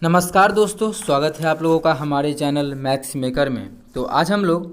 नमस्कार दोस्तों, स्वागत है आप लोगों का हमारे चैनल मैथ्स मेकर में। तो आज हम लोग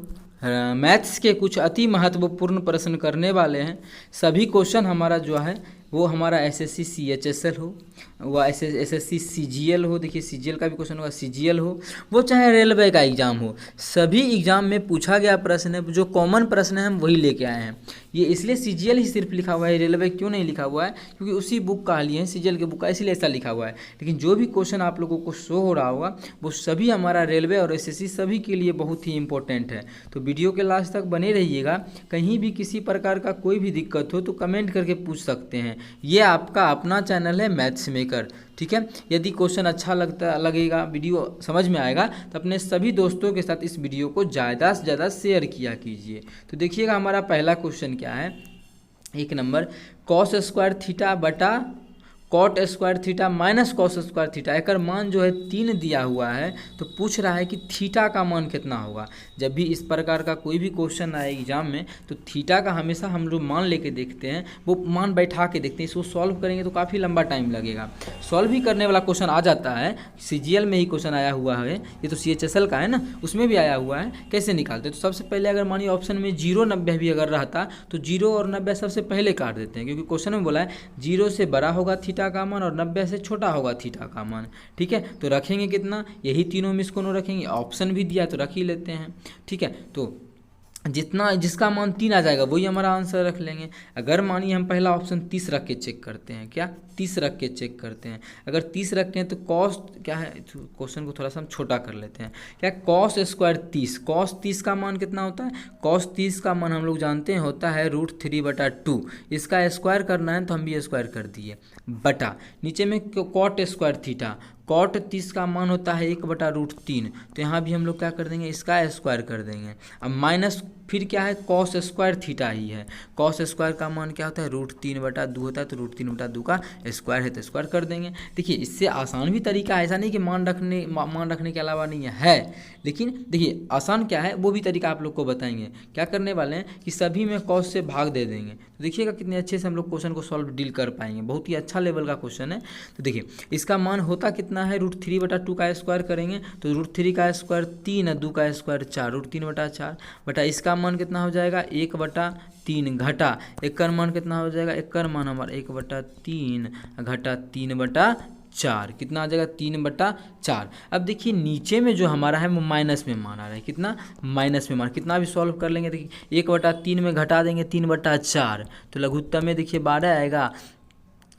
मैथ्स के कुछ अति महत्वपूर्ण प्रश्न करने वाले हैं। सभी क्वेश्चन हमारा जो है वो हमारा एसएससी सीएचएसएल हो, वह एसएससी सीजीएल हो, देखिए सीजीएल का भी क्वेश्चन होगा, सीजीएल हो, वो चाहे रेलवे का एग्ज़ाम हो, सभी एग्ज़ाम में पूछा गया प्रश्न है। जो कॉमन प्रश्न है हम वही लेके आए हैं। ये इसलिए सीजीएल ही सिर्फ लिखा हुआ है, रेलवे क्यों नहीं लिखा हुआ है, क्योंकि उसी बुक का लिए हैं, सीजीएल के बुक का, इसलिए ऐसा लिखा हुआ है। लेकिन जो भी क्वेश्चन आप लोगों को शो हो रहा होगा वो सभी हमारा रेलवे और एसएससी सभी के लिए बहुत ही इंपॉर्टेंट है। तो वीडियो के लास्ट तक बने रहिएगा। कहीं भी किसी प्रकार का कोई भी दिक्कत हो तो कमेंट करके पूछ सकते हैं। ये आपका अपना चैनल है मैथ्स मेकर, ठीक है। यदि क्वेश्चन अच्छा लगेगा, वीडियो समझ में आएगा तो अपने सभी दोस्तों के साथ इस वीडियो को ज़्यादा से ज़्यादा शेयर किया कीजिए। तो देखिएगा हमारा पहला क्वेश्चन क्या है। एक नंबर, कॉस स्क्वायर थीटा बटा cot square theta minus cos square theta, एक मान जो है 3 दिया हुआ है। तो पूछ रहा है कि थीटा का मान कितना होगा। जब भी इस प्रकार का कोई भी क्वेश्चन आए एग्जाम में तो थीटा का हमेशा हम लोग मान लेके देखते हैं, वो मान बैठा के देखते हैं। इसको सॉल्व करेंगे तो काफ़ी लंबा टाइम लगेगा। सॉल्व भी करने वाला क्वेश्चन आ जाता है, सीजीएल में ही क्वेश्चन आया हुआ है, ये तो सीएचएसएल का है ना, उसमें भी आया हुआ है। कैसे निकालते हैं, तो सबसे पहले अगर मानिए ऑप्शन में 0 90 भी अगर रहता तो 0 और 90 सबसे पहले काट देते हैं, क्योंकि क्वेश्चन में बोला है 0 से बड़ा होगा थीटा का मान और 90 से छोटा होगा थीटा का मान, ठीक है। तो रखेंगे कितना, यही तीनों में इसको रखेंगे, ऑप्शन भी दिया तो रख ही लेते हैं, ठीक है। तो जितना जिसका मान 3 आ जाएगा वही हमारा आंसर रख लेंगे। अगर मानिए हम पहला ऑप्शन 30 रख के चेक करते हैं, क्या 30 रख के चेक करते हैं। अगर 30 रखते हैं तो कॉस क्या है, क्वेश्चन को थोड़ा सा हम छोटा कर लेते हैं, क्या कॉस स्क्वायर 30, कॉस 30 का मान कितना होता है, कॉस 30 का मान हम लोग जानते हैं होता है √3/2। इसका स्क्वायर करना है तो हम भी स्क्वायर कर दिए, बटा नीचे में कॉट स्क्वायर थीटा, कॉट 30 का मान होता है 1/√3। तो यहाँ भी हम लोग क्या कर देंगे, इसका स्क्वायर कर देंगे। अब माइनस फिर क्या है, कॉस स्क्वायर थीटा ही है। कॉस स्क्वायर का मान क्या होता है, √3/2 होता है। तो √3/2 का स्क्वायर है तो स्क्वायर कर देंगे। देखिए इससे आसान भी तरीका है, ऐसा नहीं कि मान रखने के अलावा नहीं है। लेकिन देखिए आसान क्या है वो भी तरीका आप लोग को बताएंगे। क्या करने वाले हैं कि सभी में कॉस से भाग दे देंगे। तो देखिएगा कितने अच्छे से हम लोग क्वेश्चन को सॉल्व डील कर पाएंगे। बहुत ही अच्छा लेवल का क्वेश्चन है। तो देखिए इसका मान होता कितना है, √3/2 का स्क्वायर करेंगे तो √3 का स्क्वायर 3 2 का स्क्वायर 4, √3/4 बटा इसका मान कितना हो जाएगा 1/3 घटा एक का मान कितना हो जाएगा, एक का मान हमारा 1/3 घटा 3/4, कितना आ जाएगा 3/4। अब देखिए नीचे में जो हमारा है वो माइनस में मान आ रहा है, कितना माइनस में मान, कितना भी सॉल्व कर लेंगे। देखिए 1/3 में घटा देंगे 3/4 तो लघुत्तम में देखिए 12 आएगा।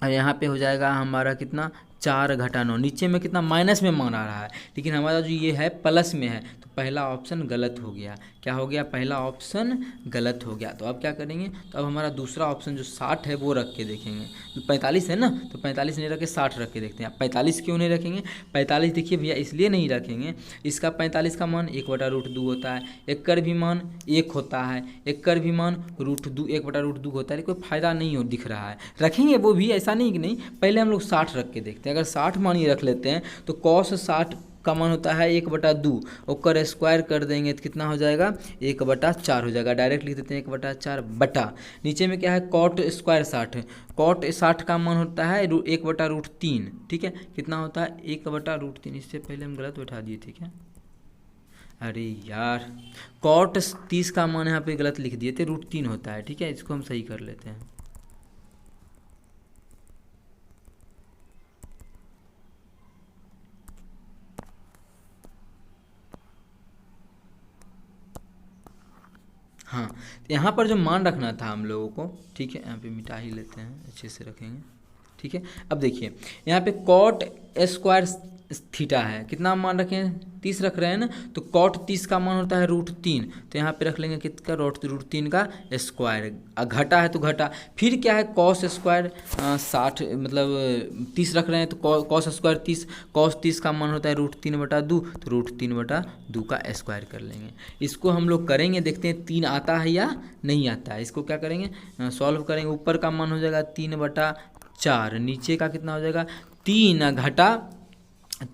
और यहाँ पे हो जाएगा हमारा कितना 4 घटा 9, नीचे में कितना माइनस में मान आ रहा है, लेकिन हमारा जो ये है प्लस में है। तो पहला ऑप्शन गलत हो गया। क्या हो गया, पहला ऑप्शन गलत हो गया। तो अब क्या करेंगे, तो अब हमारा दूसरा ऑप्शन जो 60 है वो रख के देखेंगे। 45 है ना, तो 45 नहीं रख के 60 रख के देखते हैं। 45 क्यों नहीं रखेंगे, 45 देखिए भैया इसलिए नहीं रखेंगे, इसका 45 का मान 1/√2 होता है, एक कर भी मान 1 होता है, एक कर भी मान √2 1/√2 होता है। कोई फायदा नहीं हो दिख रहा है, रखेंगे वो भी, ऐसा नहीं कि नहीं। पहले हम लोग 60 रख के देखते हैं। अगर 60 मान ही रख लेते हैं तो कॉस 60 का मान होता है 1/2, और स्क्वायर कर देंगे तो कितना हो जाएगा 1/4 हो जाएगा। डायरेक्ट लिख देते हैं 1/4 बटा नीचे में क्या है कॉट स्क्वायर 60, कॉट 60 का मान होता है 1/√3, ठीक है। कितना होता है 1/√3, इससे पहले हम गलत बैठा दिए, ठीक है। अरे यार कॉट 30 का मान यहाँ पे गलत लिख दिए थे, √3 होता है, ठीक है। इसको हम सही कर लेते हैं। हाँ, तो यहाँ पर जो मान रखना था हम लोगों को, ठीक है, यहाँ पे मिटा ही लेते हैं, अच्छे से रखेंगे, ठीक है। अब देखिए यहाँ पे कॉट स्क्वायर थीटा है, कितना मान रखें 30 रख रहे हैं ना, तो कॉट 30 का मान होता है √3। तो यहाँ पे रख लेंगे कितना √3 का स्क्वायर, घटा है तो घटा। फिर क्या है कॉस स्क्वायर 60 मतलब 30 रख रहे हैं तो कॉस स्क्वायर 30, कॉस 30 का मान होता है √3/2, तो √3/2 का स्क्वायर कर लेंगे। इसको हम लोग करेंगे, देखते हैं 3 आता है या नहीं आता है। इसको क्या करेंगे सॉल्व करेंगे। ऊपर का मान हो जाएगा 3/4, नीचे का कितना हो जाएगा 3 घटा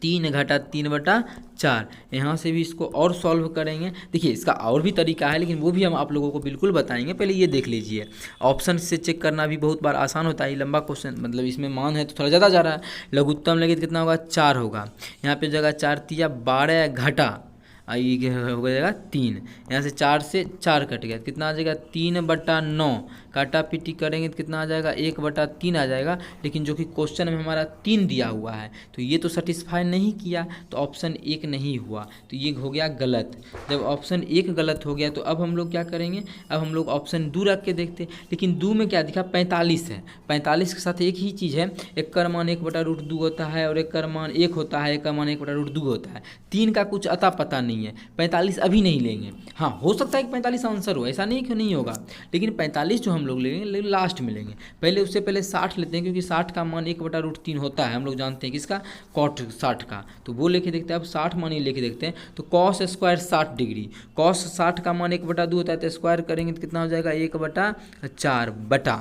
3 घटा 3/4। यहाँ से भी इसको और सॉल्व करेंगे। देखिए इसका और भी तरीका है, लेकिन वो भी हम आप लोगों को बिल्कुल बताएंगे। पहले ये देख लीजिए, ऑप्शन से चेक करना भी बहुत बार आसान होता है। ये लंबा क्वेश्चन, मतलब इसमें मान है तो थोड़ा ज़्यादा जा रहा है। लघुत्तम लेंगे तो कितना होगा, 4 होगा। यहाँ पे जगह 4 तिया 12 घटा ये हो जाएगा 3। यहाँ से 4 से 4 कट गया, कितना आ जाएगा 3/9। काटा पीटी करेंगे तो कितना आ जाएगा 1/3 आ जाएगा। लेकिन जो कि क्वेश्चन में हमारा 3 दिया हुआ है, तो ये तो सेटिस्फाई नहीं किया, तो ऑप्शन 1 नहीं हुआ, तो ये हो गया गलत। जब ऑप्शन 1 गलत हो गया तो अब हम लोग क्या करेंगे, अब हम लोग ऑप्शन 2 रख के देखते। लेकिन 2 में क्या दिखा, 45 है। 45 के साथ एक ही चीज़ है, एक का मान 1/√2 होता है और एक का मान 1 होता है, एक का मान 1/√2 होता है। 3 का कुछ अता पता नहीं है। 45 अभी नहीं लेंगे। हाँ, हो सकता है कि 45 आंसर हो, ऐसा नहीं कि नहीं होगा, लेकिन 45 जो हम लोग लेंगे लेकिन लास्ट में लेंगे। पहले उससे पहले 60 लेते हैं, क्योंकि 60 का मान 1/√3 होता है, हम लोग जानते हैं किसका, कॉट 60 का। तो वो लेके देखते हैं। अब 60 मान ही लेके देखते हैं। तो कॉस स्क्वायर 60 डिग्री, कॉस 60 का मान 1/2 होता है, तो स्क्वायर करेंगे तो कितना हो जाएगा 1/4 बटा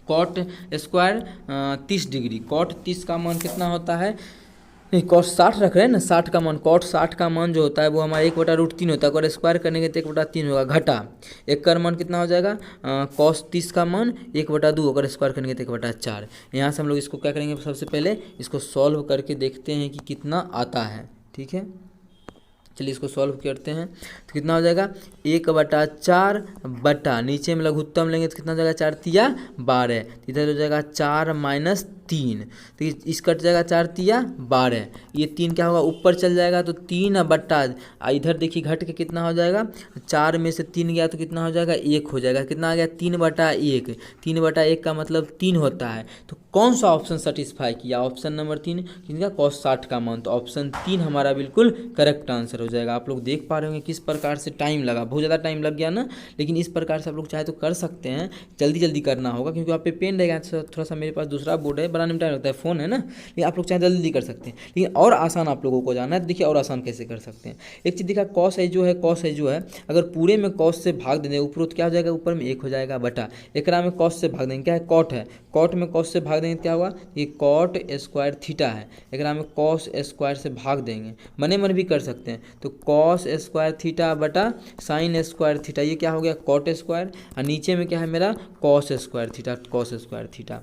कॉट स्क्वायर 30 डिग्री। कॉट 30 का मान कितना होता है, नहीं कॉट 60 रख रहे हैं ना, 60 का मान, कॉट 60 का मान जो होता है वो हमारा 1/√3 होता है। अगर स्क्वायर करने तो 1/3 होगा, घटा एक का मान कितना हो जाएगा, कॉस 30 का मान 1/2, अगर स्क्वायर करेंगे तो 1/4। यहाँ से हम लोग इसको क्या करेंगे, सबसे पहले इसको सॉल्व करके देखते हैं कि कितना आता है। ठीक है, चलिए इसको सॉल्व करते हैं। तो कितना हो जाएगा 1/4 बटा, नीचे में लघुत्तम लेंगे तो कितना हो जाएगा 4 तिया 12, इधर हो जाएगा 4 - 3, तो इस कट जाएगा 4 तिया 12। ये 3 क्या होगा, ऊपर चल जाएगा तो 3 बटा, इधर देखिए घट के कितना हो जाएगा, 4 में से 3 गया तो कितना हो जाएगा 1 हो जाएगा। कितना आ गया 3/1। 3/1 का मतलब 3 होता है। तो कौन सा ऑप्शन सेटिस्फाई किया, ऑप्शन नंबर 3 किनका, कॉस 60 का मान। तो ऑप्शन 3 हमारा बिल्कुल करेक्ट आंसर हो जाएगा। आप लोग देख पा रहे होंगे किस प्रकार से टाइम लगा, बहुत ज़्यादा टाइम लग गया ना, लेकिन इस प्रकार से आप लोग चाहे तो कर सकते हैं। जल्दी जल्दी करना होगा, क्योंकि आप पे पेन रहेगा, थोड़ा सा मेरे पास दूसरा बोर्ड है, बनाने में टाइम लगता है, फ़ोन है ना, लेकिन आप लोग चाहे जल्दी कर सकते हैं। लेकिन और आसान आप लोगों को जाना है तो देखिए और आसान कैसे कर सकते हैं। एक चीज़ दिखा, कॉस है जो है, कॉस है जो है, अगर पूरे में कॉस से भाग देंगे ऊपर तो क्या हो जाएगा, ऊपर में 1 हो जाएगा बटा, एकरा में कॉस से भाग देंगे, क्या है कॉट है, कॉट में कॉस से भाग देंगे क्या होगा, ये कॉट स्क्वायर थीटा है, एकरा में कॉस स्क्वायर से भाग देंगे, मने मन भी कर सकते हैं। तो कॉस स्क्वायर थीटा बटा साइन स्क्वायर थीटा, ये क्या हो गया कॉट स्क्वायर, और नीचे में क्या है मेरा cos square theta, cos square theta.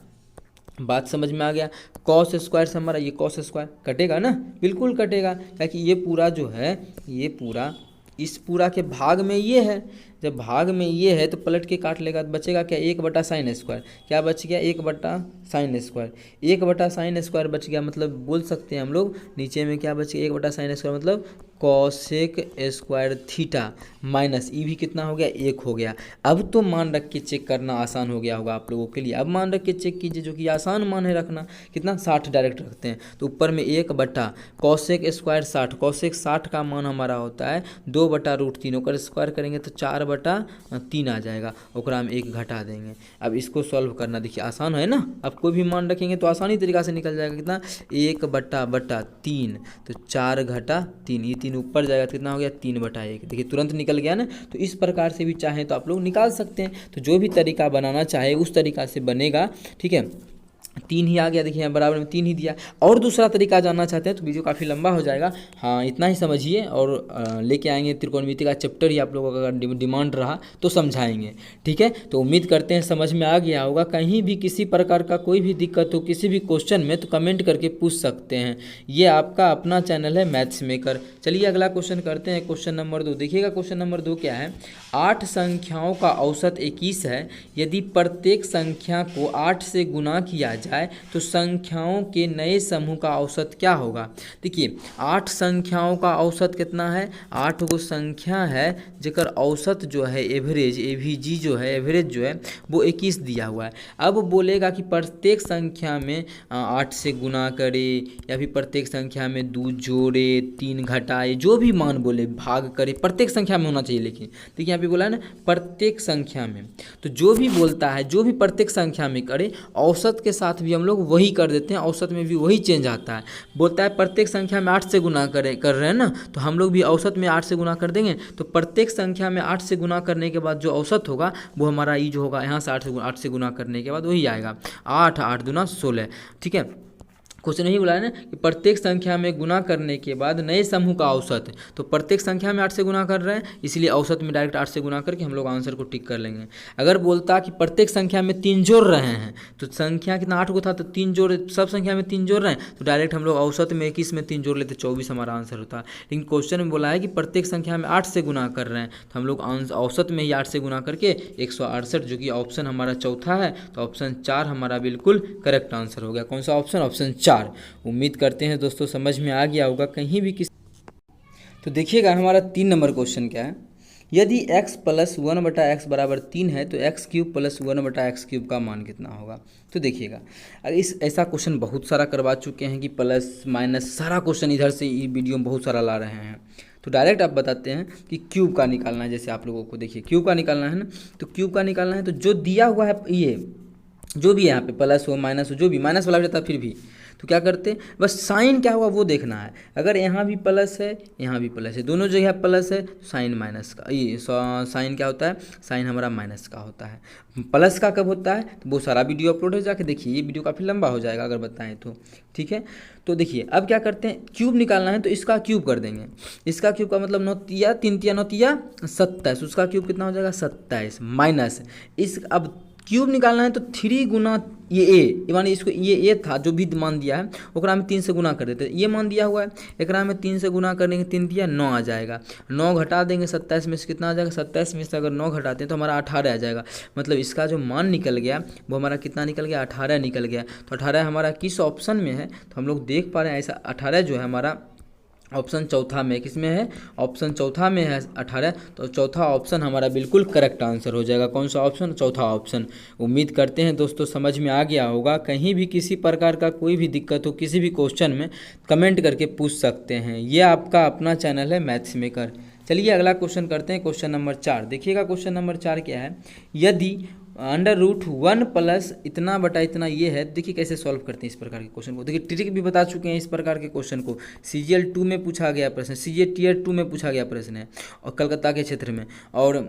बात समझ में आ गया। कॉस स्क्वायर से हमारा ये कॉस स्क्वायर कटेगा ना, बिल्कुल कटेगा, क्योंकि ये पूरा जो है, ये पूरा इस पूरा के भाग में ये है, जब भाग में ये है तो पलट के काट लेगा तो बचेगा क्या, 1/sin स्क्वायर। क्या बच गया 1/sin स्क्वायर, 1/sin स्क्वायर बच गया। मतलब बोल सकते हैं हम लोग नीचे में क्या बच गया 1/sin स्क्वायर, मतलब कॉसेक स्क्वायर थीटा माइनस ई भी कितना हो गया 1 हो गया। अब तो मान रख के चेक करना आसान हो गया होगा आप लोगों के लिए। अब मान रख के चेक कीजिए, जो कि आसान मान है रखना, कितना 60 डायरेक्ट रखते हैं तो ऊपर में 1 बटा कॉसेक स्क्वायर 60, कॉसेक 60 का मान हमारा होता है 2/√3, ओकर स्क्वायर करेंगे तो 4/3 आ जाएगा, ओकरा में 1 घटा देंगे। अब इसको सॉल्व करना देखिए आसान है ना, अब कोई भी मान रखेंगे तो आसानी तरीका से निकल जाएगा। कितना 1/3, तो 4 घटा 3, ये 3 ऊपर जाएगा तो कितना हो गया 3/1, देखिए तुरंत निकल गया ना। तो इस प्रकार से भी चाहें तो आप लोग निकाल सकते हैं। तो जो भी तरीका बनाना चाहे उस तरीका से बनेगा। ठीक है, 3 ही आ गया, देखिए यहाँ बराबर में 3 ही दिया। और दूसरा तरीका जानना चाहते हैं तो वीडियो काफ़ी लंबा हो जाएगा, हाँ इतना ही समझिए। और लेके आएंगे त्रिकोणमिति का चैप्टर ही, आप लोगों का अगर डिमांड रहा तो समझाएंगे। ठीक है, तो उम्मीद करते हैं समझ में आ गया होगा। कहीं भी किसी प्रकार का कोई भी दिक्कत हो किसी भी क्वेश्चन में तो कमेंट करके पूछ सकते हैं। ये आपका अपना चैनल है मैथ्स मेकर। चलिए अगला क्वेश्चन करते हैं, क्वेश्चन नंबर 2। देखिएगा क्वेश्चन नंबर 2 क्या है, 8 संख्याओं का औसत 21 है। यदि प्रत्येक संख्या को 8 से गुना किया जाए तो संख्याओं के नए समूह का औसत क्या होगा। देखिए 8 संख्याओं का औसत कितना है, 8 गो संख्या है जेकर औसत जो है एवरेज, एवीजी जो है एवरेज जो है वो 21 दिया हुआ है। अब बोलेगा कि प्रत्येक संख्या में 8 से गुना करे या फिर प्रत्येक संख्या में 2 जोड़े 3 घटाए, जो भी मान बोले भाग करे, प्रत्येक संख्या में होना चाहिए। लेकिन देखिए यहाँ पे बोला है ना प्रत्येक संख्या में, तो जो भी बोलता है जो भी प्रत्येक संख्या में करे, औसत के साथ भी हम लोग वही कर देते हैं, औसत में भी वही चेंज आता है। बोलता है प्रत्येक संख्या में 8 से गुना कर रहे हैं ना, तो हम लोग भी औसत में 8 से गुना कर देंगे। तो प्रत्येक संख्या में 8 से गुना करने के बाद जो औसत होगा वो हमारा ये जो होगा यहाँ से 8 से गुना करने के बाद वही आएगा, 8 8 दूना 16। ठीक है, क्वेश्चन यही बोला है ना कि प्रत्येक संख्या में गुना करने के बाद नए समूह का औसत, तो प्रत्येक संख्या में 8 से गुना कर रहे हैं, इसलिए औसत में डायरेक्ट 8 से गुना करके हम लोग आंसर को टिक कर लेंगे। अगर बोलता कि प्रत्येक संख्या में 3 जोड़ रहे हैं, तो संख्या कितना 8 को था, तो 3 जोड़, सब संख्या में 3 जोड़ रहे हैं, तो डायरेक्ट हम लोग औसत में 21 में 3 जोड़ लेते, 24 हमारा आंसर होता है। लेकिन क्वेश्चन में बोला है कि प्रत्येक संख्या में 8 से गुना कर रहे हैं, तो हम लोग औसत में ही 8 से गुना करके 168, जो कि ऑप्शन हमारा चौथा है, तो ऑप्शन 4 हमारा बिल्कुल करेक्ट आंसर हो गया। कौन सा ऑप्शन? ऑप्शन 4। उम्मीद करते हैं दोस्तों समझ में आ गया होगा कहीं भी किस। तो देखिएगा हमारा 3 नंबर क्वेश्चन क्या है। यदि x + 1/x = 3 है तो x³ + 1/x³ का मान कितना होगा? तो देखिएगा ऐसा क्वेश्चन बहुत सारा करवा चुके हैं कि प्लस माइनस सारा क्वेश्चन इधर से वीडियो में बहुत सारा ला रहे हैं। तो डायरेक्ट आप बताते हैं कि क्यूब का निकालना है। जैसे आप लोगों को देखिए क्यूब का निकालना है ना, तो क्यूब का निकालना है तो जो दिया हुआ है, ये जो भी है यहाँ पे प्लस हो माइनस हो, जो भी माइनस वाला जाता है फिर भी, तो क्या करते हैं, बस साइन क्या हुआ वो देखना है। अगर यहाँ भी प्लस है, यहाँ भी प्लस है, दोनों जगह प्लस है, तो साइन माइनस का, ये साइन क्या होता है, साइन हमारा माइनस का होता है। प्लस का कब होता है, तो वो सारा वीडियो अपलोड हो जाके देखिए, ये वीडियो काफ़ी लंबा हो जाएगा अगर बताएं तो, ठीक है। तो देखिए अब क्या करते हैं, क्यूब निकालना है तो इसका क्यूब कर देंगे। इसका क्यूब का मतलब 9 तिया 3 तिया 9 तिया 27, उसका क्यूब कितना हो जाएगा 27 माइनस इस, अब क्यूब निकालना है तो 3 गुना ये ए, मानी इसको ये ए था जो भी मान दिया है, ओकरा में 3 से गुना कर देते हैं। ये मान दिया हुआ है, एकरा में 3 से गुना करेंगे, 3 दिया 9 आ जाएगा, 9 घटा देंगे 27 में से कितना आ जाएगा, 27 में से अगर 9 घटाते हैं तो हमारा 18 आ जाएगा। मतलब इसका जो मान निकल गया वो हमारा कितना निकल गया, 18 निकल गया। तो 18 हमारा किस ऑप्शन में है, तो हम लोग देख पा रहे हैं ऐसा 18 जो है हमारा ऑप्शन चौथा में, किस में है, ऑप्शन चौथा में है 18, तो चौथा ऑप्शन हमारा बिल्कुल करेक्ट आंसर हो जाएगा। कौन सा ऑप्शन, चौथा ऑप्शन। उम्मीद करते हैं दोस्तों समझ में आ गया होगा। कहीं भी किसी प्रकार का कोई भी दिक्कत हो किसी भी क्वेश्चन में, कमेंट करके पूछ सकते हैं। ये आपका अपना चैनल है मैथ्स मेकर। चलिए अगला क्वेश्चन करते हैं, क्वेश्चन नंबर 4। देखिएगा क्वेश्चन नंबर 4 क्या है। यदि √1 प्लस इतना बटा इतना ये है, देखिए कैसे सॉल्व करते हैं इस प्रकार के क्वेश्चन को। देखिए ट्रिक भी बता चुके हैं इस प्रकार के क्वेश्चन को, CGL 2 में पूछा गया प्रश्न, CGL Tier 2 में पूछा गया प्रश्न है, और कलकत्ता के क्षेत्र में, और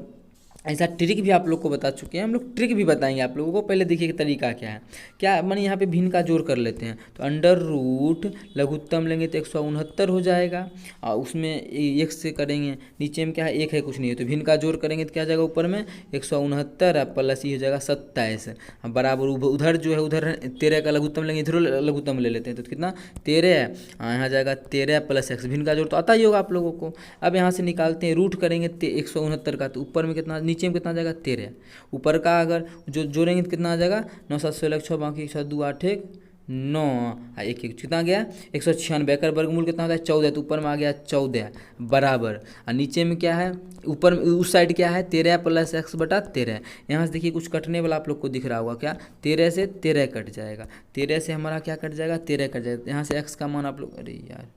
ऐसा ट्रिक भी आप लोग को बता चुके हैं। हम लोग ट्रिक भी बताएंगे आप लोगों को। पहले देखिए कि तरीका क्या है, क्या माने यहाँ पे भिन्न का जोड़ कर लेते हैं, तो √ लघुत्तम लेंगे तो 169 हो जाएगा, और उसमें 1 से करेंगे, नीचे में क्या है 1 है कुछ नहीं है, तो भिन्न का जोड़ करेंगे तो क्या जाएगा ऊपर में 169 प्लस ये हो जाएगा 27 बराबर, उधर जो है उधर 13 का लघुत्तम लेंगे, इधर लघुत्तम ले लेते हैं, तो कितना 13 है, यहाँ जाएगा 13 + x, भिन्न का जोड़ तो आता ही होगा आप लोगों को। अब यहाँ से निकालते हैं, रूट करेंगे 169 का, तो ऊपर में कितना, नीचे में कितना आ जाएगा 13, ऊपर का अगर जो जोड़ेंगे तो कितना आ जाएगा 9 7 16 6 बाकी 1 2 8 1 9 1 1 कितना गया 196 का वर्गमूल कितना होता है 14, तो ऊपर में आ गया 14 बराबर, और नीचे में क्या है, ऊपर में उस साइड क्या है 13 + x/13। यहाँ से देखिए कुछ कटने वाला आप लोग को दिख रहा होगा, क्या 13 से 13 कट जाएगा, 13 से हमारा क्या कट जाएगा 13 कट जाएगा। यहाँ से x का मान आप लोग, अरे यार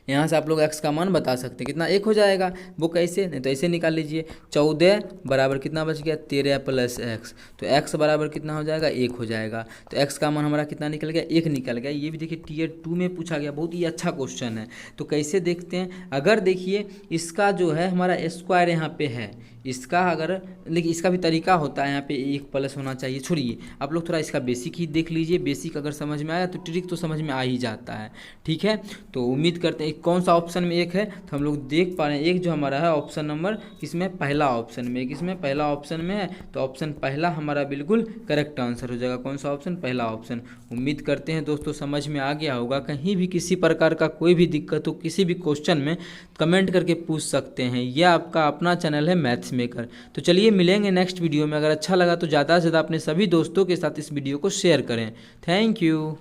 यहाँ से आप लोग x का मान बता सकते हैं कितना 1 हो जाएगा। वो कैसे, नहीं तो ऐसे निकाल लीजिए, 14 बराबर कितना बच गया 13 + x, तो x बराबर कितना हो जाएगा 1 हो जाएगा। तो x का मान हमारा कितना निकल गया 1 निकल गया। ये भी देखिए Tier 2 में पूछा गया, बहुत ही अच्छा क्वेश्चन है। तो कैसे देखते हैं, अगर देखिए इसका जो है हमारा स्क्वायर यहाँ पे है, इसका अगर देखिए इसका भी तरीका होता है, यहाँ पे 1 प्लस होना चाहिए। छोड़िए आप लोग थोड़ा इसका बेसिक ही देख लीजिए, बेसिक अगर समझ में आया तो ट्रिक तो समझ में आ ही जाता है, ठीक है। तो उम्मीद करते हैं कौन सा ऑप्शन में 1 है, तो हम लोग देख पा रहे हैं 1 जो हमारा है ऑप्शन नंबर किसमें, पहला ऑप्शन में, किसमें पहला ऑप्शन में है, तो ऑप्शन पहला हमारा बिल्कुल करेक्ट आंसर हो जाएगा। कौन सा ऑप्शन, पहला ऑप्शन। उम्मीद करते हैं दोस्तों समझ में आ गया होगा। कहीं भी किसी प्रकार का कोई भी दिक्कत हो किसी भी क्वेश्चन में, कमेंट करके पूछ सकते हैं। यह आपका अपना चैनल है मैथ्स मेकर। तो चलिए मिलेंगे नेक्स्ट वीडियो में। अगर अच्छा लगा तो ज़्यादा से ज़्यादा अपने सभी दोस्तों के साथ इस वीडियो को शेयर करें। Thank you.